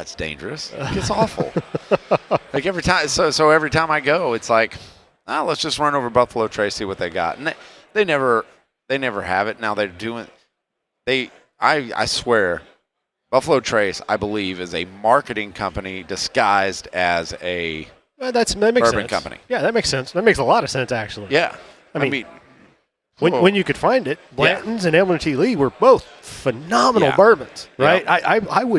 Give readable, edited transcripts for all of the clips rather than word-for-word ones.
That's dangerous. It's awful. Like every time, so every time I go, it's like, let's just run over Buffalo Trace, see what they got. And they never have it. Now they're doing. I swear, Buffalo Trace, I believe, is a marketing company disguised as a that makes bourbon sense. company. Yeah, that makes sense. That makes a lot of sense, actually. Yeah, I mean when you could find it, Blanton's and Elmer T. Lee were both phenomenal bourbons, right? Yeah.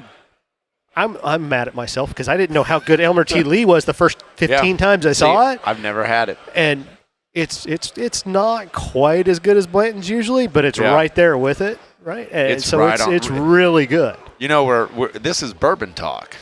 I'm mad at myself because I didn't know how good Elmer T. Lee was the first 15 times I saw it. I've never had it, and it's not quite as good as Blanton's usually, but it's right there with it, right? And it's really good. You know, this is Bourbon Talk.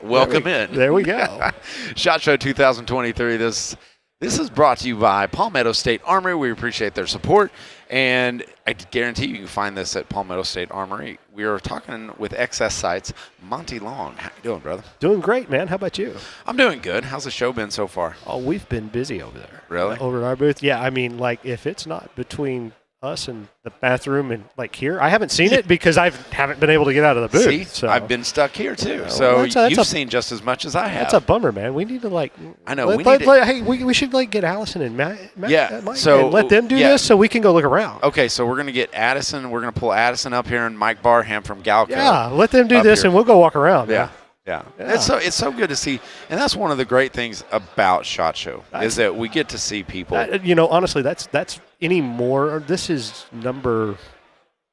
Welcome in. There we go. SHOT Show 2023. This is brought to you by Palmetto State Armory. We appreciate their support, and I guarantee you can find this at Palmetto State Armory. We are talking with XS Sights, Monte Long. How you doing, brother? Doing great, man. How about you? I'm doing good. How's the show been so far? Oh, we've been busy over there. Really? Over at our booth. Yeah, I mean, like, if it's not between us and the bathroom and, like, here, I haven't seen it because I haven't been able to get out of the booth. See, so. I've been stuck here, too. So you've seen just as much as I have. That's a bummer, man. We need to, like, I know. We should, like, get Allison and Matt and let them do this so we can go look around. Okay, so we're going to get Addison. We're going to pull Addison up here and Mike Barham from GLOCK. Yeah, let them do this and we'll go walk around. Yeah. Yeah. It's so good to see, and that's one of the great things about SHOT Show is that we get to see people. Honestly, that's anymore. This is number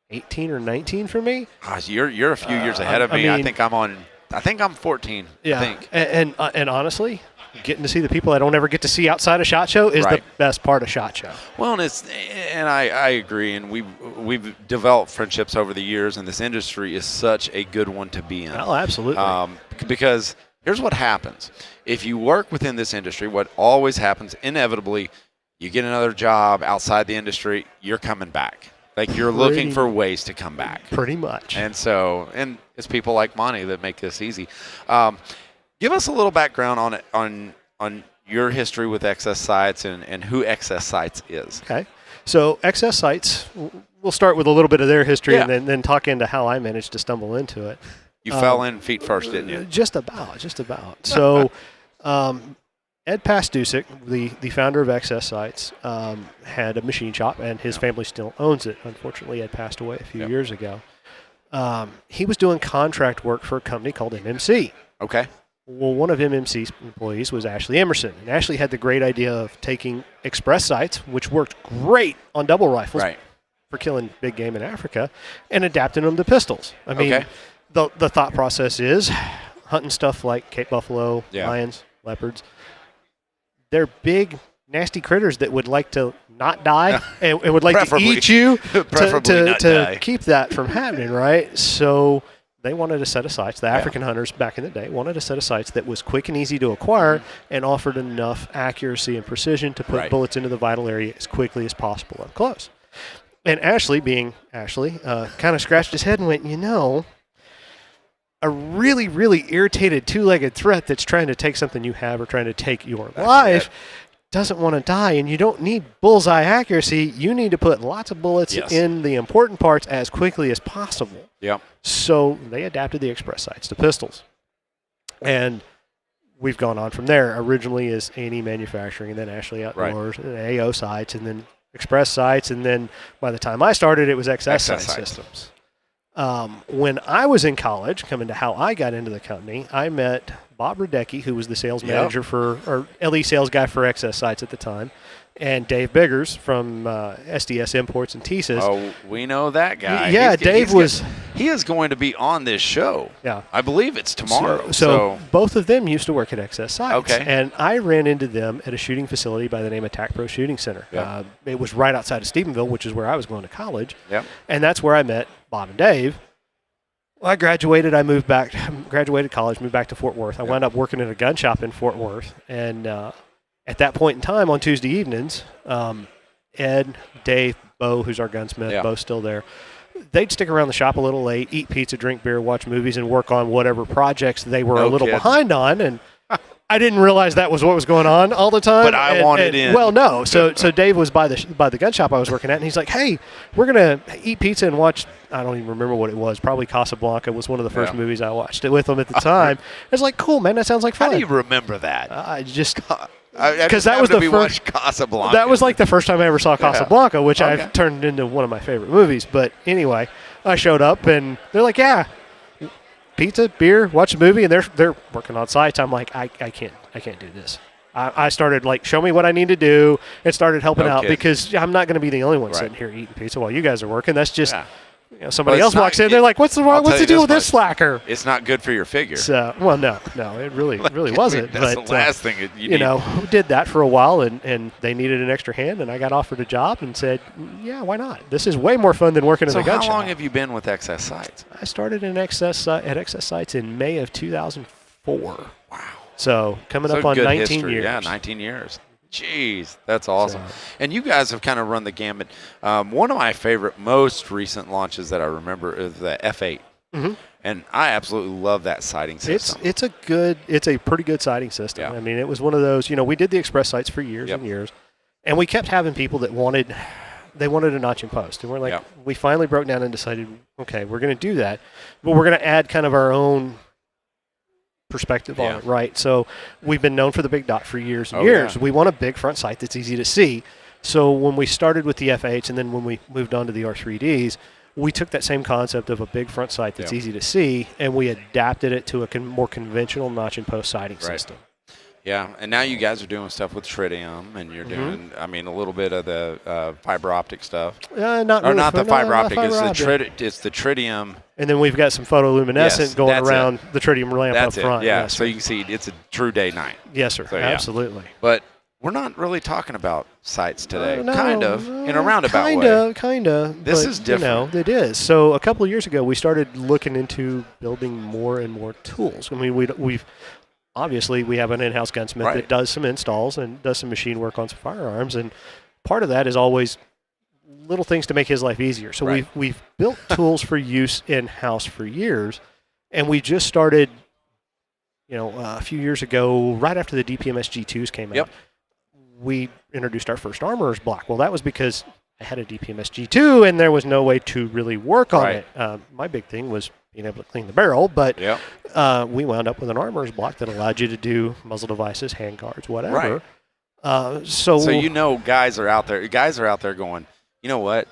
18 or 19 for me. Gosh, you're a few years ahead of me. I think I'm 14. Yeah, I think. And honestly, getting to see the people I don't ever get to see outside of SHOT Show is the best part of SHOT Show. Well, and I agree, and we've developed friendships over the years, and this industry is such a good one to be in. Oh, absolutely. Because here's what happens. If you work within this industry, what always happens, inevitably, you get another job outside the industry, you're coming back. Like you're looking for ways to come back. Pretty much. And it's people like Monte that make this easy. Give us a little background on your history with XS Sights and who XS Sights is. Okay. So XS Sights, we'll start with a little bit of their history and then talk into how I managed to stumble into it. You fell in feet first, didn't you? Just about. So Ed Pastusik, the founder of XS Sights, had a machine shop, and his family still owns it. Unfortunately, Ed passed away a few years ago. He was doing contract work for a company called MMC. Okay. Well, one of MMC's employees was Ashley Emerson, and Ashley had the great idea of taking express sights, which worked great on double rifles for killing big game in Africa, and adapting them to pistols. I mean, the thought process is hunting stuff like Cape buffalo, lions, leopards. They're big, nasty critters that would like to not die and would like to eat you to keep that from happening, right? So they wanted a set of sights. The African hunters back in the day wanted a set of sights that was quick and easy to acquire and offered enough accuracy and precision to put bullets into the vital area as quickly as possible up close. And Ashley, being Ashley, kind of scratched his head and went, a really, really irritated two-legged threat that's trying to take something you have or trying to take your life doesn't want to die, and you don't need bullseye accuracy. You need to put lots of bullets in the important parts as quickly as possible. Yep. So they adapted the express sights to pistols. And we've gone on from there. Originally is A&E Manufacturing, and then Ashley Outdoors, and AO Sights, and then Express Sights, and then by the time I started, it was XS Sight Systems. When I was in college, coming to how I got into the company, I met Bob Radecki, who was the sales manager or LE sales guy for XS Sights at the time, and Dave Biggers from SDS Imports and TSIS. Oh, we know that guy. Yeah, he is going to be on this show. Yeah. I believe it's tomorrow. So both of them used to work at XS Sights. Okay. And I ran into them at a shooting facility by the name of TAC Pro Shooting Center. Yep. It was right outside of Stephenville, which is where I was going to college. Yep. And that's where I met Bob and Dave. Well, I graduated. Graduated college, moved back to Fort Worth. I wound up working at a gun shop in Fort Worth. And at that point in time, on Tuesday evenings, Ed, Dave, Bo, who's our gunsmith, Bo's still there, they'd stick around the shop a little late, eat pizza, drink beer, watch movies, and work on whatever projects they were a little behind on. And I didn't realize that was what was going on all the time. But I wanted in. Well, no. So Dave was by the gun shop I was working at, and he's like, "Hey, we're gonna eat pizza and watch." I don't even remember what it was. Probably Casablanca was one of the first movies I watched it with him at the time. I was like, "Cool, man. That sounds like fun." How do you remember that? I just because that was the first Casablanca. That was like the first time I ever saw Casablanca, which I've turned into one of my favorite movies. But anyway, I showed up and they're like, "Yeah, pizza, beer, watch a movie," and they're working on sites. I'm like, I can't do this. I started like, show me what I need to do, and started helping out because I'm not going to be the only one sitting here eating pizza while you guys are working. That's just somebody else walks in, they're like, what's the deal with this slacker? It's not good for your figure. So, well, no, it really wasn't. That's but the last thing you need. We did that for a while, and they needed an extra hand, and I got offered a job and said, yeah, why not? This is way more fun than working in the gun shop. So how long have you been with XS Sights? I started at XS Sights in May of 2004. Wow. So coming up on 19 history. years. Yeah, 19 years. Jeez, that's awesome. And you guys have kind of run the gamut. One of my favorite, most recent launches that I remember is the F8. Mm-hmm. And I absolutely love that sighting system. It's a pretty good sighting system. Yeah. I mean, it was one of those, we did the express sights for years and years. And we kept having people that wanted a notch and post. And we're like, we finally broke down and decided, okay, we're going to do that. But we're going to add kind of our own perspective on it, right? So we've been known for the big dot for years and years. Yeah. We want a big front sight that's easy to see. So when we started with the F8s and then when we moved on to the R3Ds, we took that same concept of a big front sight that's easy to see, and we adapted it to a more conventional notch and post sighting system. Yeah, and now you guys are doing stuff with tritium, and you're doing, a little bit of the fiber optic stuff. Not the fiber optic. It's the tritium. And then we've got some photoluminescent going around the tritium lamp up front. Yeah, yes, so you can see it's a true day night. Yes, sir. So, absolutely. But we're not really talking about sights today. Kind of, in a roundabout way. Kind of. This is different. It is. So a couple of years ago, we started looking into building more and more tools. I mean, we've obviously, we have an in-house gunsmith that does some installs and does some machine work on some firearms, and part of that is always little things to make his life easier. So we've built tools for use in-house for years, and we just started, a few years ago, right after the DPMS G2s came out, we introduced our first armorer's block. Well, that was because I had a DPMS G2, and there was no way to really work on it. My big thing was being able to clean the barrel, but we wound up with an armorer's block that allowed you to do muzzle devices, hand guards, whatever. So guys are out there going, you know what?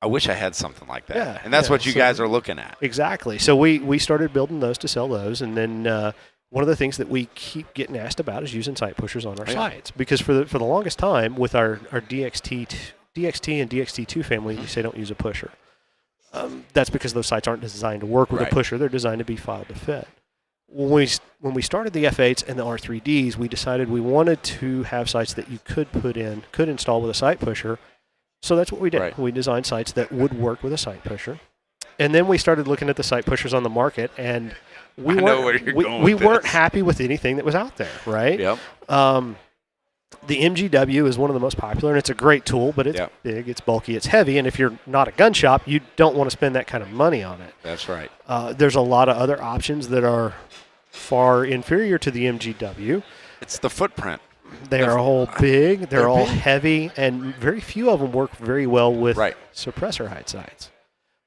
I wish I had something like that. Yeah, and that's what you guys are looking at. Exactly. So we started building those to sell those, and then one of the things that we keep getting asked about is using sight pushers on our sights, because for the longest time with our DXT and DXT2 family, we say don't use a pusher. That's because those sights aren't designed to work with a pusher. They're designed to be filed to fit. When we started the F8s and the R3Ds, we decided we wanted to have sights that you could install with a sight pusher. So that's what we did. Right. We designed sights that would work with a sight pusher. And then we started looking at the sight pushers on the market, and we weren't happy with anything that was out there, right? Yep. The MGW is one of the most popular, and it's a great tool, but it's big, it's bulky, it's heavy, and if you're not a gun shop, you don't want to spend that kind of money on it. That's right. There's a lot of other options that are far inferior to the MGW. It's the footprint. They're all big, they're all heavy, and very few of them work very well with suppressor height sights.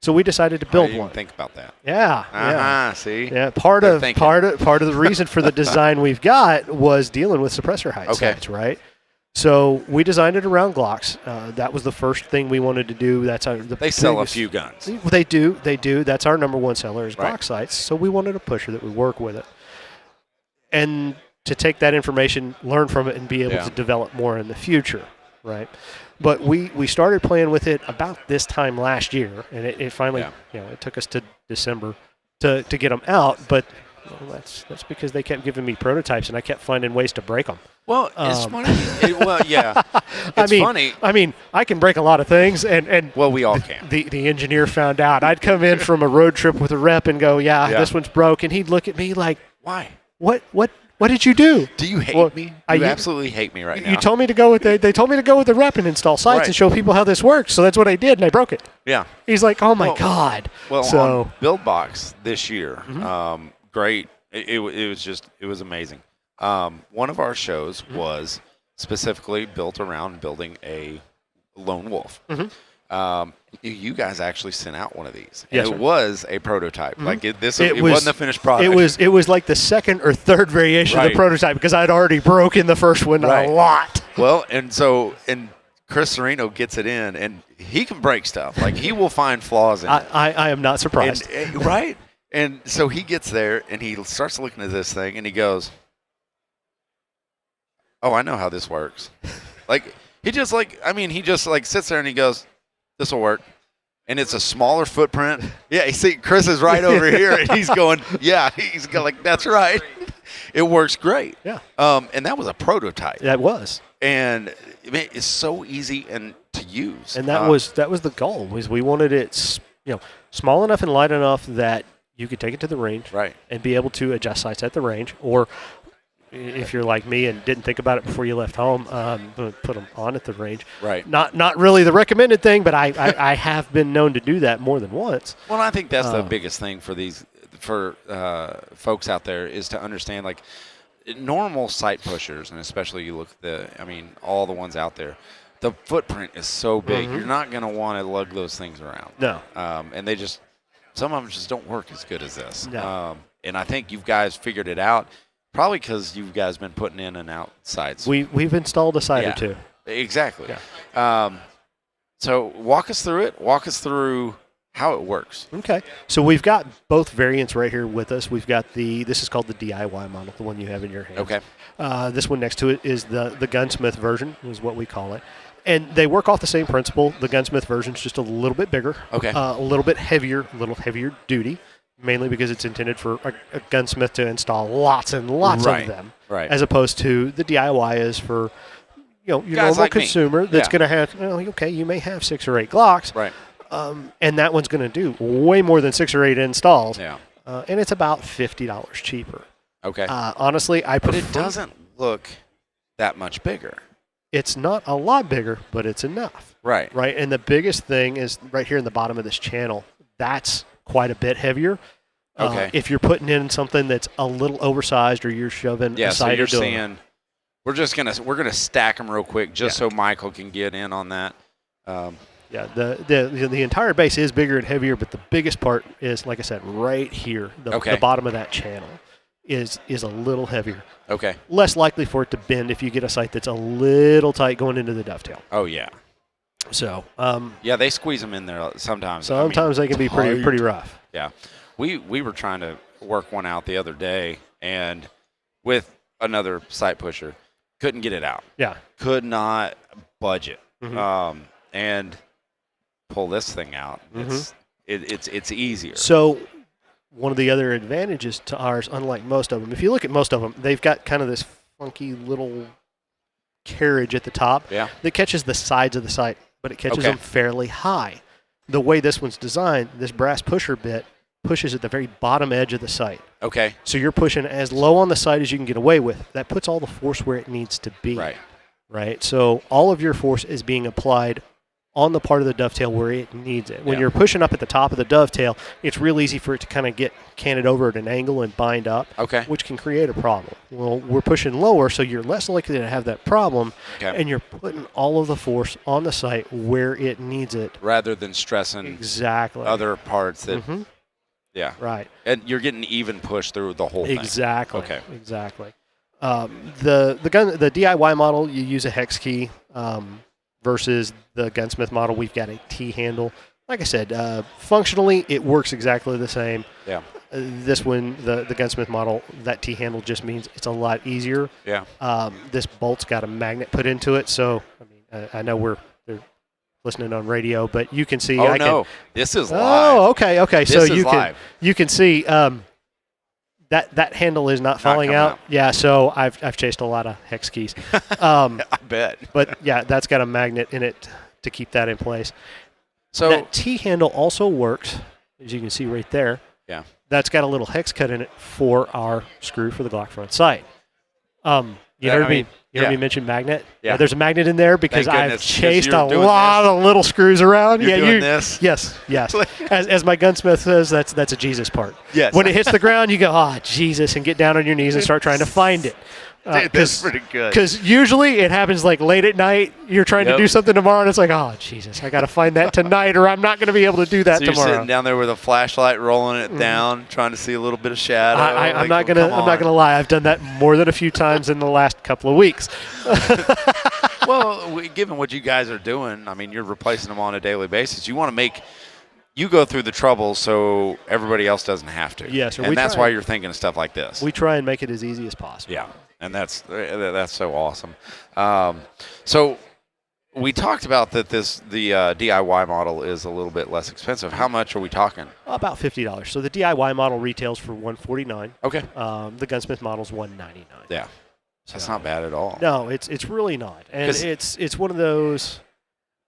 So we decided to build one. Think about that. Yeah. See. Yeah. Part of the reason for the design we've got was dealing with suppressor height sights, right? So we designed it around Glocks. That was the first thing we wanted to do. They sell a few guns. They do. That's our number one seller is Glock sights. So we wanted a pusher that would work with it, and to take that information, learn from it, and be able to develop more in the future, right? But we started playing with it about this time last year, and it finally, it took us to December to get them out. But that's because they kept giving me prototypes, and I kept finding ways to break them. Well, it's funny. It's funny. I mean, I can break a lot of things, and we all can. The engineer found out. I'd come in from a road trip with a rep and go, this one's broke, and he'd look at me like, why? What did you do? Do you hate me? You absolutely hate me right now. You told me to go with they told me to go with the rep and install sights and show people how this works. So that's what I did, and I broke it. Yeah. He's like, oh my God. Well, on BuildBox this year, great. It was amazing. one of our shows was specifically built around building a lone wolf. You guys actually sent out one of these. And Yes, it sir. was a prototype. Like it wasn't the finished It product. it was like the second or third variation of the Right. prototype because I'd already broken the first one Right. a lot. Well, and Chris Sereno gets it in, and he can break stuff. Like he will find flaws in it. I am not surprised. Right? And so he gets there, and he starts looking at this thing, and he goes, "Oh, I know how this works." He just sits there and he goes, "This will work." And it's a smaller footprint. Yeah, you see, Chris is right over here, and he's going, "Yeah," he's like, "That's right." It works great. Yeah. And that was a prototype. That was. And I mean, it's so easy and to use. And that was the goal. Was we wanted it, small enough and light enough that you could take it to the range, right, and be able to adjust sights at the range. Or if you're like me and didn't think about it before you left home, put them on at the range. right. Not really the recommended thing, but I have been known to do that more than once. Well, I think that's the biggest thing for folks out there is to understand, like, normal sight pushers, and especially you look at all the ones out there, the footprint is so big. You're not going to want to lug those things around. No. And some of them just don't work as good as this. No. And I think you guys figured it out, probably because you guys been putting in and out sights. We've installed a sight Yeah. or two. Exactly. Yeah. So walk us through it. Walk us through how it works. Okay. So we've got both variants right here with us. We've got this is called the DIY model, the one you have in your hand. Okay. This one next to it is the gunsmith version, is what we call it. And they work off the same principle. The gunsmith version is just a little bit bigger. Okay. A little bit heavier, a little heavier duty, mainly because it's intended for a gunsmith to install lots and lots Right. of them. Right. As opposed to the DIY is for your Guys normal like me. consumer that's Yeah. going to have, you may have 6 or 8 Glocks. Right. And that one's going to do way more than 6 or 8 installs. Yeah. And it's about $50 cheaper. Okay. Honestly, I But prefer. it doesn't look that much bigger. It's not a lot bigger, but it's enough. Right. Right. And the biggest thing is right here in the bottom of this channel. That's quite a bit heavier. Okay. If you're putting in something that's a little oversized, or you're shoving Yeah. a So sight you're into seeing, we're gonna stack them real quick just so Michael can get in on that. Yeah, the entire base is bigger and heavier, but the biggest part is, like I said, right here. The bottom of that channel is a little heavier. Okay. Less likely for it to bend if you get a sight that's a little tight going into the dovetail. Oh yeah. So Yeah, they squeeze them in there sometimes. sometimes they can be pretty rough. Yeah. We were trying to work one out the other day, and with another sight pusher, couldn't get it out. Yeah. Could not budge it. Mhm. And pull this thing out. It's easier. So one of the other advantages to ours, unlike most of them, if you look at most of them, they've got kind of this funky little carriage at the top that catches the sides of the sight, but it catches them fairly high. The way this one's designed, this brass pusher bit pushes at the very bottom edge of the sight. Okay. So you're pushing as low on the sight as you can get away with. That puts all the force where it needs to be. Right. Right. So all of your force is being applied on the part of the dovetail where it needs it. When you're pushing up at the top of the dovetail, it's real easy for it to kind of get canted over at an angle and bind up, which can create a problem. Well, we're pushing lower, so you're less likely to have that problem, and you're putting all of the force on the sight where it needs it. Rather than stressing other parts that, Right. And you're getting even push through the whole thing. Exactly. Okay. Exactly. The DIY model, you use a hex key. Versus the gunsmith model, we've got a T-handle. Like I said, functionally, it works exactly the same. Yeah. This one, the gunsmith model, that T-handle just means it's a lot easier. Yeah. This bolt's got a magnet put into it, so I know they're listening on radio, but you can see. This is live. Oh, okay. This So is live. you can see that handle is not falling out. Yeah, so I've chased a lot of hex keys. I bet. But yeah, that's got a magnet in it to keep that in place. So that T-handle also works, as you can see right there. Yeah. That's got a little hex cut in it for our screw for the Glock front sight. You heard me. You heard me mention magnet? Yeah. There's a magnet in there because Thank I've goodness, 'cause chased you're a doing lot of little screws around. You're doing this? Yes. As my gunsmith says, that's a Jesus part. Yes. When it hits the ground, you go, Jesus, and get down on your knees and start trying to find it. Dude, that's pretty good. Because usually it happens like late at night. You're trying to do something tomorrow, and it's like, Jesus, I got to find that tonight, or I'm not going to be able to do that so you're tomorrow. sitting down there with a flashlight, rolling it down, trying to see a little bit of shadow. I'm not gonna lie. I've done that more than a few times in the last couple of weeks. Well, given what you guys are doing, I mean, you're replacing them on a daily basis. You want to you go through the trouble so everybody else doesn't have to. Yes, and that's why you're thinking of stuff like this. We try and make it as easy as possible. Yeah, and that's so awesome. So we talked about that the DIY model is a little bit less expensive. How much are we talking? About $50. So the DIY model retails for $149. Okay. The gunsmith model is $199. Yeah, that's not bad at all. No, it's really not, and it's one of those.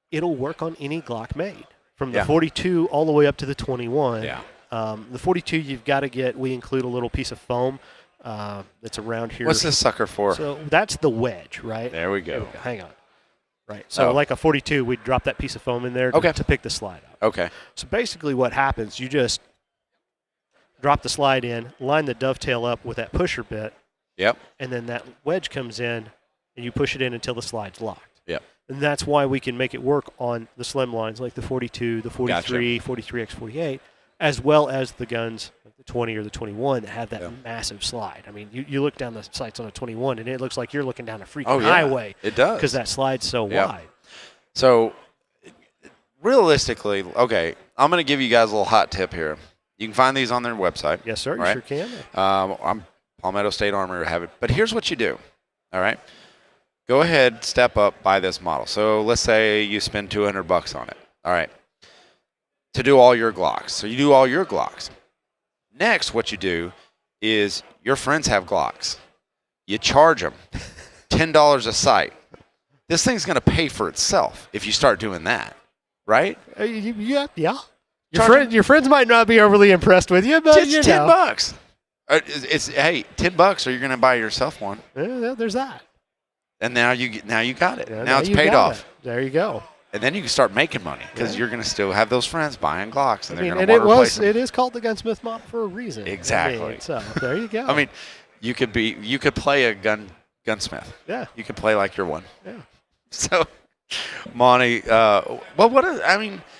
It'll work on any Glock made, from the 42 all the way up to the 21. Yeah. The 42, you've got to get. We include a little piece of foam that's around here. What's this sucker for? So that's the wedge, right? There we go. Hang on. Right. So like a 42, we drop that piece of foam in there to pick the slide up. Okay. So basically what happens, you just drop the slide in, line the dovetail up with that pusher bit. Yep. And then that wedge comes in, and you push it in until the slide's locked. Yep. And that's why we can make it work on the slim lines like the 42, the 43, 43x48, as well as the guns like the 20 or the 21 that have that massive slide. I mean, you look down the sights on a 21, and it looks like you're looking down a freaking highway. It does. Because that slide's so wide. So, realistically, okay, I'm going to give you guys a little hot tip here. You can find these on their website. Yes, sir. Right? You sure can. I'm Palmetto State Armory have it. But here's what you do, all right? Go ahead, step up, buy this model. So let's say you spend $200 on it, all right, to do all your Glocks. So you do all your Glocks. Next, what you do is your friends have Glocks. You charge them $10 a sight. This thing's going to pay for itself if you start doing that, right? Yeah. Your friends might not be overly impressed with you, but it's $10. It's $10, or you're going to buy yourself one. Yeah, there's that. And now you got it. Yeah, now it's paid off. There you go. And then you can start making money because you're going to still have those friends buying Glocks, and they're going to want to replace them. It is called the gunsmith model for a reason. Exactly. So there you go. I mean, you could play a gunsmith. Yeah. You could play like you're one. Yeah. So, Monte,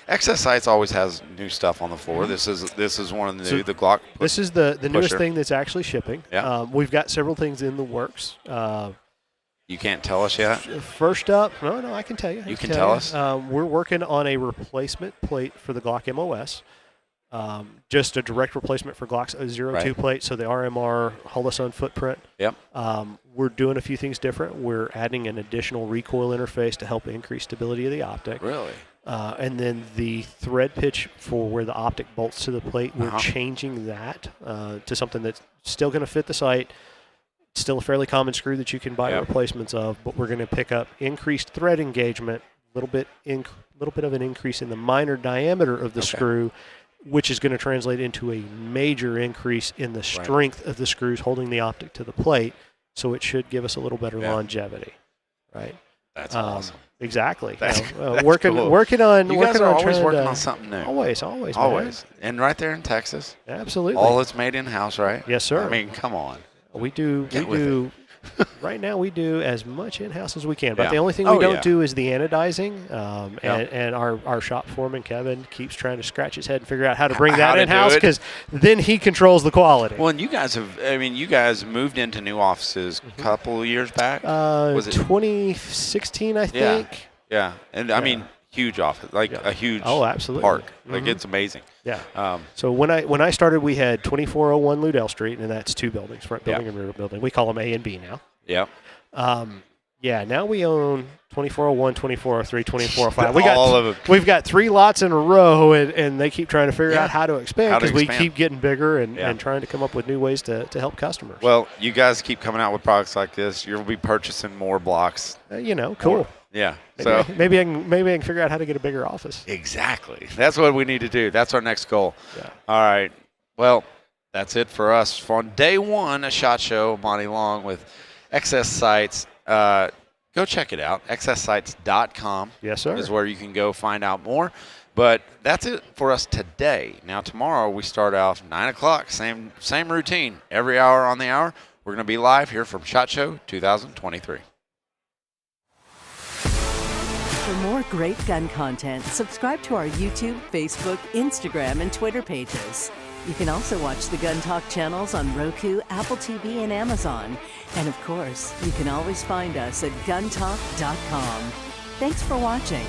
Excess Sights always has new stuff on the floor. This is one of the new, the Glock. This is the newest thing that's actually shipping. Yeah. We've got several things in the works. You can't tell us yet? First up, no, I can tell you. You can tell us? We're working on a replacement plate for the Glock MOS. Just a direct replacement for Glock's 02 plate, so the RMR Hull-a-Sun footprint. Yep. We're doing a few things different. We're adding an additional recoil interface to help increase stability of the optic. Really? And then the thread pitch for where the optic bolts to the plate, we're changing that to something that's still going to fit the sight. Still a fairly common screw that you can buy replacements of, but we're going to pick up increased thread engagement, a little bit of an increase in the minor diameter of the screw, which is going to translate into a major increase in the strength of the screws holding the optic to the plate. So it should give us a little better longevity, right? That's awesome. Exactly. That's working cool. on. You guys are always working on on something new. Always. Man. And right there in Texas. Absolutely. All it's made in house, right? Yes, sir. I mean, come on. We do. Right now, we do as much in-house as we can. But Yeah. the only thing we don't yeah. do is the anodizing. And our shop foreman, Kevin, keeps trying to scratch his head and figure out how to bring that in-house because then he controls the quality. Well, and you guys moved into new offices a couple of years back. Was it 2016, I think? Yeah. And I mean, huge office, a huge absolutely. park. Like, it's amazing. Yeah. So when I started, we had 2401 Ludell Street, and that's two buildings, front building and rear building. We call them A and B now. Yeah. Now we own 2401, 2403, 2405. All of it. We've got 3 lots in a row, and they keep trying to figure out how to expand because we keep getting bigger and trying to come up with new ways to help customers. Well, you guys keep coming out with products like this. You'll be purchasing more blocks. Cool. Yeah. Maybe I can figure out how to get a bigger office. Exactly. That's what we need to do. That's our next goal. Yeah. All right. Well, that's it for us. On day one, a SHOT Show, Monte Long with Excess Sights. go check it out. XSsites.com Yes, sir. is where you can go find out more. But that's it for us today. Now, tomorrow we start off 9 o'clock, same routine, every hour on the hour. We're going to be live here from SHOT Show 2023. For more great gun content, subscribe to our YouTube, Facebook, Instagram, and Twitter pages. You can also watch the Gun Talk channels on Roku, Apple TV, and Amazon. And of course, you can always find us at guntalk.com. Thanks for watching.